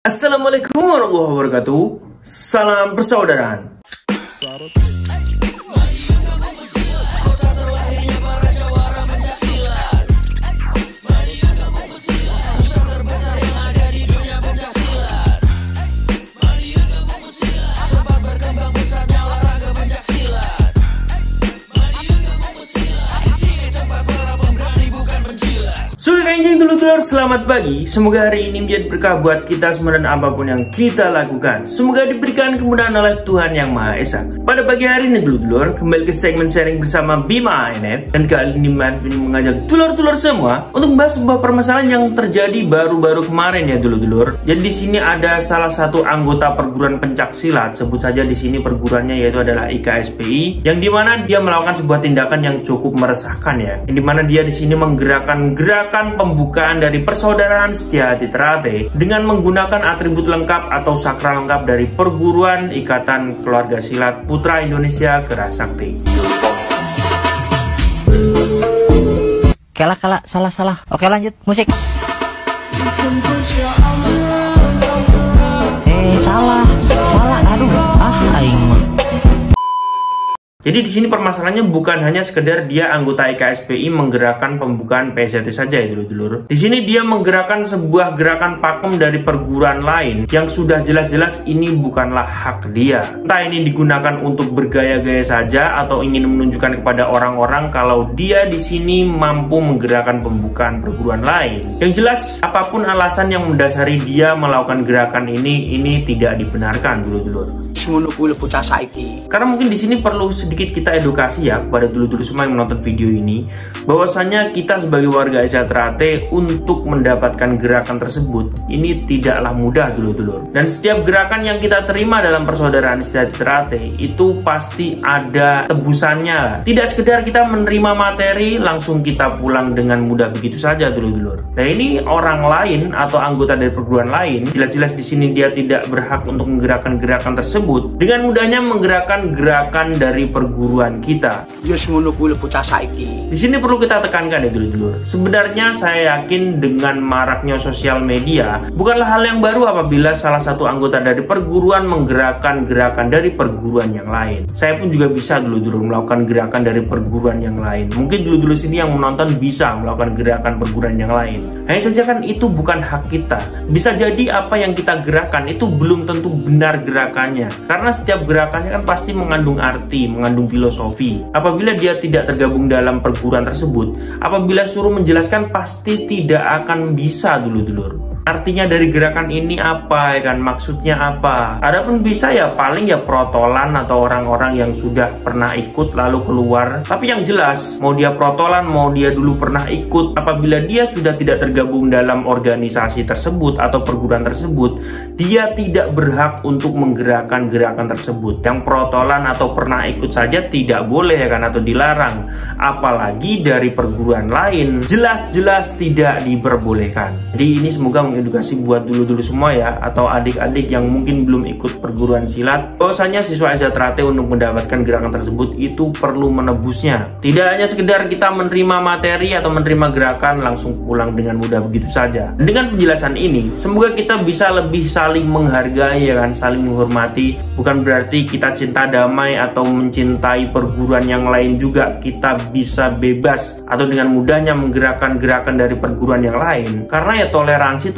Assalamualaikum warahmatullahi wabarakatuh. Salam persaudaraan. Dulur, selamat pagi. Semoga hari ini menjadi berkah buat kita semua dan apapun yang kita lakukan. Semoga diberikan kemudahan oleh Tuhan Yang Maha Esa. Pada pagi hari ini dulur, kembali ke segmen sharing bersama Bima ANF. Dan kali ini mengajak dulur-dulur semua untuk membahas sebuah permasalahan yang terjadi baru-baru kemarin ya dulur-dulur. Jadi di sini ada salah satu anggota perguruan pencak silat, sebut saja di sini perguruannya yaitu adalah IKSPI, yang dimana dia melakukan sebuah tindakan yang cukup meresahkan ya. Yang dimana dia di sini menggerakkan gerakan pembukaan dari Persaudaraan Setia-Hati Ternate dengan menggunakan atribut lengkap atau sakral lengkap dari Perguruan Ikatan Keluarga Silat Putra Indonesia Kerasakti. Salah. Oke, lanjut musik. Salah. Aduh, aing. Jadi di sini permasalahannya bukan hanya sekedar dia anggota IKSPI menggerakkan pembukaan PSJT saja ya dulur-dulur. Di sini dia menggerakkan sebuah gerakan pakem dari perguruan lain yang sudah jelas-jelas ini bukanlah hak dia. Entah ini digunakan untuk bergaya-gaya saja atau ingin menunjukkan kepada orang-orang kalau dia di sini mampu menggerakkan pembukaan perguruan lain. Yang jelas apapun alasan yang mendasari dia melakukan gerakan ini tidak dibenarkan dulur-dulur. Karena mungkin di sini perlu sedikit kita edukasi ya kepada dulur-dulur semua yang menonton video ini, bahwasanya kita sebagai warga Setia Ternate untuk mendapatkan gerakan tersebut ini tidaklah mudah dulur-dulur. Dan setiap gerakan yang kita terima dalam Persaudaraan Setia-Hati Ternate itu pasti ada tebusannya. Tidak sekedar kita menerima materi langsung kita pulang dengan mudah begitu saja dulur-dulur. Nah ini orang lain atau anggota dari perguruan lain, jelas-jelas di sini dia tidak berhak untuk menggerakkan gerakan tersebut. Dengan mudahnya menggerakkan gerakan dari perguruan kita. Di sini perlu kita tekankan ya dulur-dulur. Sebenarnya saya yakin dengan maraknya sosial media bukanlah hal yang baru apabila salah satu anggota dari perguruan menggerakkan gerakan dari perguruan yang lain. Saya pun juga bisa dulur-dulur melakukan gerakan dari perguruan yang lain. Mungkin dulur-dulur sini yang menonton bisa melakukan gerakan perguruan yang lain. Hanya saja kan itu bukan hak kita. Bisa jadi apa yang kita gerakan itu belum tentu benar gerakannya. Karena setiap gerakannya kan pasti mengandung arti, mengandung filosofi. Apabila dia tidak tergabung dalam perguruan tersebut, apabila suruh menjelaskan pasti tidak akan bisa dulur-dulur. Artinya dari gerakan ini apa ya kan, maksudnya apa. Adapun bisa ya paling ya protolan atau orang-orang yang sudah pernah ikut lalu keluar. Tapi yang jelas mau dia protolan, mau dia dulu pernah ikut, apabila dia sudah tidak tergabung dalam organisasi tersebut atau perguruan tersebut, dia tidak berhak untuk menggerakkan gerakan tersebut. Yang protolan atau pernah ikut saja tidak boleh ya kan, atau dilarang. Apalagi dari perguruan lain jelas-jelas tidak diperbolehkan. Jadi ini semoga edukasi buat dulu-dulu semua ya, atau adik-adik yang mungkin belum ikut perguruan silat, bahwasanya siswa Setia Ternate untuk mendapatkan gerakan tersebut itu perlu menebusnya. Tidak hanya sekedar kita menerima materi atau menerima gerakan langsung pulang dengan mudah begitu saja. Dengan penjelasan ini semoga kita bisa lebih saling menghargai ya kan, saling menghormati. Bukan berarti kita cinta damai atau mencintai perguruan yang lain juga kita bisa bebas atau dengan mudahnya menggerakkan gerakan dari perguruan yang lain. Karena ya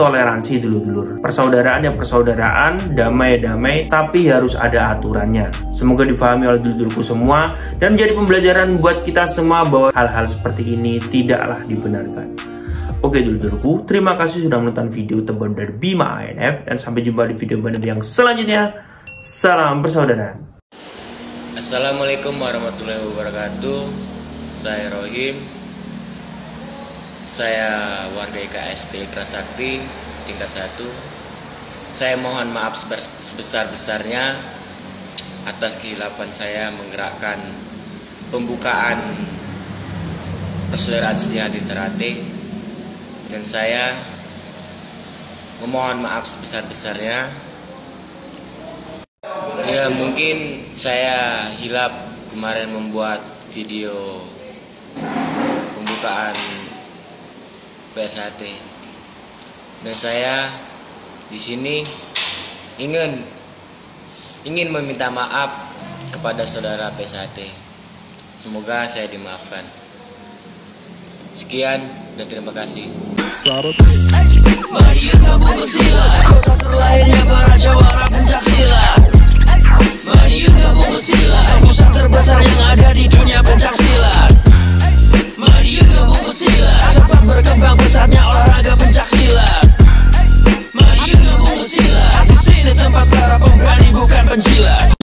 toleransi dulur-dulur. Persaudaraan ya persaudaraan, damai ya damai, tapi harus ada aturannya. Semoga difahami oleh dulur-dulurku semua dan menjadi pembelajaran buat kita semua bahwa hal-hal seperti ini tidaklah dibenarkan. Oke dulur-dulurku, terima kasih sudah menonton video terbaru dari Bima ANF dan sampai jumpa di video baru yang selanjutnya. Salam persaudaraan. Assalamualaikum warahmatullahi wabarakatuh. Saya Rohim. Saya warga IKSPI Kerasakti tingkat 1. Saya mohon maaf sebesar-besarnya atas kehilapan saya menggerakkan pembukaan Persaudaraan Setia-Hati Ternate, dan saya memohon maaf sebesar-besarnya. Ya mungkin saya hilap kemarin membuat video pembukaan PSHT, dan saya di sini ingin meminta maaf kepada saudara PSHT. Semoga saya dimaafkan. Sekian dan terima kasih. Mari kita bersila, kota terlainnya para jawara.